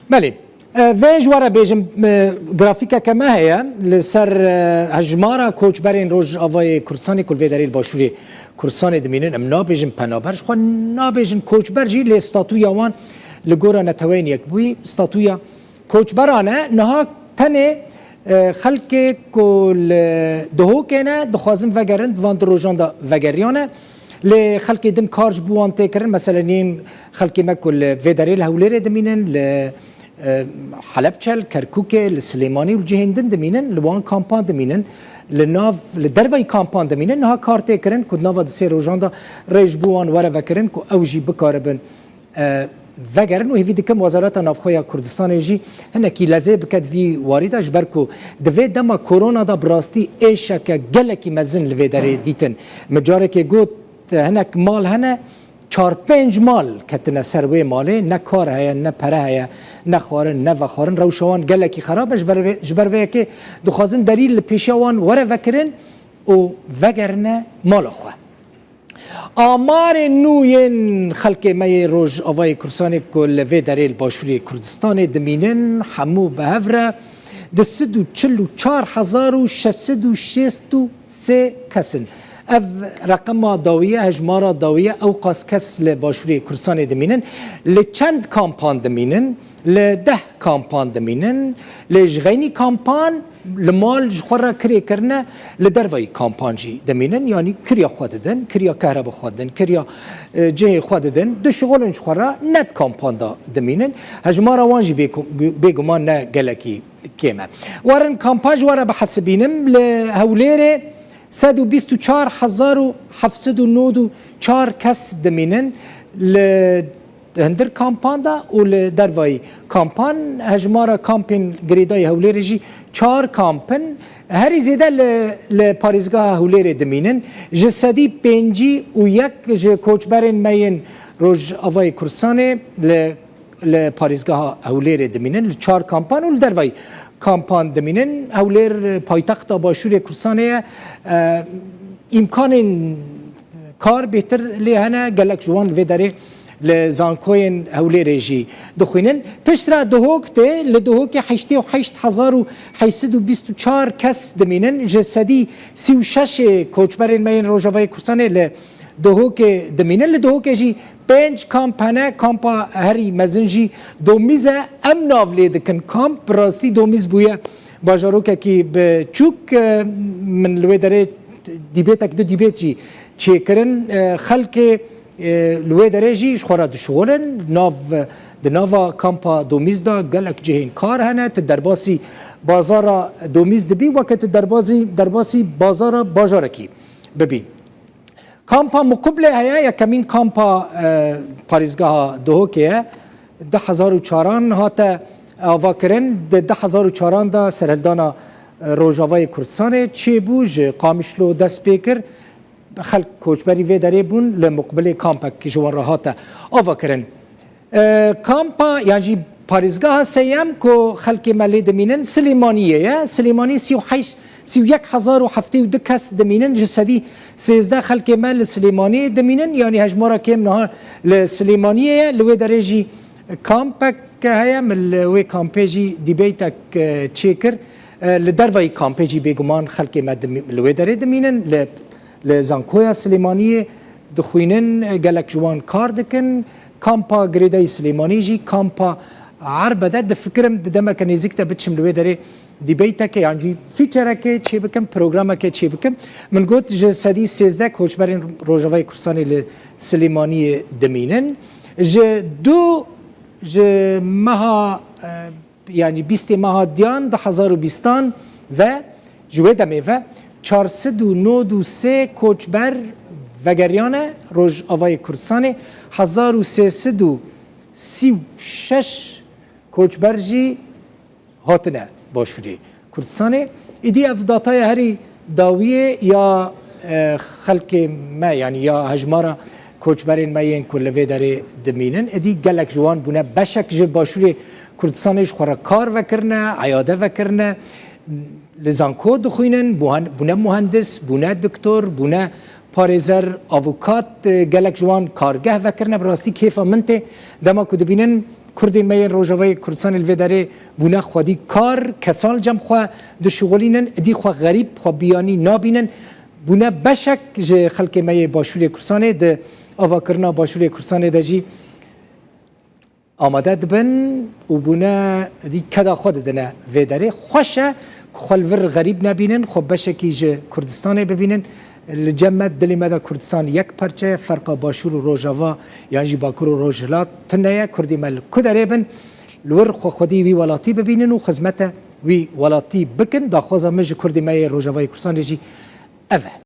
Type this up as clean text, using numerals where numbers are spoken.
بله و جواره بیجم گرافیکا که ما هیا لسر هجمارا کوچبرین روز آوای کردستان کل ویداریل باشوری کردستان دمینن ام نابیجم پنابرش خو نابیجم کوچبر جی ل استاتویا وان لگورا نتوین یک بوی استاتویا کوچبرانه نها تنه خلق کل دهو کنه دخوازم وگرند وان دروجان دا وگریانه ل خلق دن کارج بوان تکرن مثلا نیم خلق ما کل ویداریل هولیر دمینن ل حلبچل کرکوک لسلیمانی و جهندن دمینن لوان کامپان دمینن لناف لدروی کامپان دمینن نها کارت کرن کد ناوا دسه روزان دا ریج بوان وره وکرن کو اوجی بکاربن وگرن و هیوی دکم وزارت نافخویا کردستان جی هنکی لزه بکد وی واردش برکو دوی دما کرونا دا براستی ایشا که گلکی مزن لوی داره دیتن مجاره که گوت هنک مال هنه 4-5 مال کتنه سروی ماله نه کار هیا نه پره هیا نه خارن نه وخارن روشوان گلکی خرابش جبر که دخوازن دلیل پیشوان وره وکرن و وگرنه مال خواه آمار نوین خلق می روز آوای کردستان کل وی دریل باشوری کردستان دمینن همو به هفره 244,663 کسن اف رقم داویه هجمارا داویه او قاس کس لباشوری کردستان دمینن لچند کامپان دمینن لده کامپان دمینن لجغینی کامپان لمال جخورا کری کرنه لدروی کامپان جی دمینن یعنی کریا خود دن کریا کهربا خود دن کریا جهر خود دن دو شغل جخورا نت کامپان دا دمینن هجمارا وانجی بگمان نه گلکی کیمه وارن کامپان جوارا بحسبینم لهولیره 124,794 کس دمینن هندر کامپان دا و لدروی کامپان هجمارا کامپین گریدای هولیری جی 4 کامپن هری زیده لپاریزگاه هولیری دمینن جسدی پنجی و یک کوچبرین مین روز آوای کردستان لپاریزگاه هولیری دمینن 4 کامپان و لدروی کامپان دمینن هولیر پایتخت باشور کردستان امکان کار بهتر لیهنه گلک جوان وی داره لزانکوین هولیر جی دخوینن پشترا دهوکته لدهوک 88,824 کس دمینن جسدی 36 کوچبرین مین روجاوای کردستان لدهوک دمینن لدهوک جی 5 کامپانه کامپا هری مزنجی دومیزه ام ناولی دکن کامپ راستی دومیز بویه باجاروکه که به چوک من لوی داره دیبیتک دو دیبیت جی چه کرن خلق لوی داره جی شخورا دشولن ناوا کامپا دومیز دا گلک جهین کار هنه تدرباسی بازارا دومیز دبی وقت درباسی بازارا باجارکی ببین کامپا مقبله هیا یا کمین کامپا پاریزگاه دهوکه 10,004 هاته آوا کرن 10,004 دا سرهلدانا روجاوای کردستان چی بوج قامشلو دست پیکر خلق کوچبری وی داره بون لمقبله کامپا که جوان را هاته آوا کرن کامپا یعنی پاریزگاه سیم که خلق ملی دمینن سلیمانیه سلیمانی 31,072 کس دمینن جسدی 13 خلق مل سلیمانی دمینن یعنی هجمارا کم نها لسلیمانیه لوی درجی کامپک هیا من لوی کامپیجی دیبیتک چیکر لدروی کامپیجی بگمان خلق مل لوی دره دمینن لزانکویا سلیمانیه دخوینن گلک جوان کار دکن کامپا گریدای سلیمانی جی کامپا عربده دفکرم دمک نزیکتا بچم لوی دره دیبیتا که یعنی فیچره که چی بکم پروگرامه که چی بکم من گفت جسدی 13 کوچبرین روجاوای کردستان سلیمانی دمینن دو ماه یعنی 20 ماه دیان 2020 و جوه دمه و 493 کوچبر وگریانه روجاوای کردستان 1336 کوچبر جی هاتنه باشوری کردستان ایدی افداتای هری داویه یا خلق ما یعنی یا هجمارا کوچبرین ماین کلوی داره دمینن ایدی گلک جوان بونه بشک جه باشوری کردستانش خورا کار وکرنه عیاده وکرنه لزانکو دخوینن بونه مهندس بونه دکتر بونه پارێزەر ئاڤوکات gelek ji wan kargeh vekirine bi rastî kêfa min tê dema ku dibînin کردین می روجاوی کردستان الوداره بونه خودی کار کسال جم خو د شغلینن دی خو غریب خو بیانی نابینن بونه بشک ج خلک می باشور کردستان د اواکرنا باشور کردستان دجی آماده دبن و بونه دی کدا خود دنه وداره خوشه خلور غریب نبینن خو بشکی ج کردستان ببینن الجمد دلی مدا کردستان یک پرچه فرق باشور و روجاوا یعنی باکور و روجلات تنیا کردی مل کدربن لور خو خودی وی ولاتی ببینن و خدمت وی ولاتی بکن دا خوازه مج کردی می روجاوای کردستان جی اوه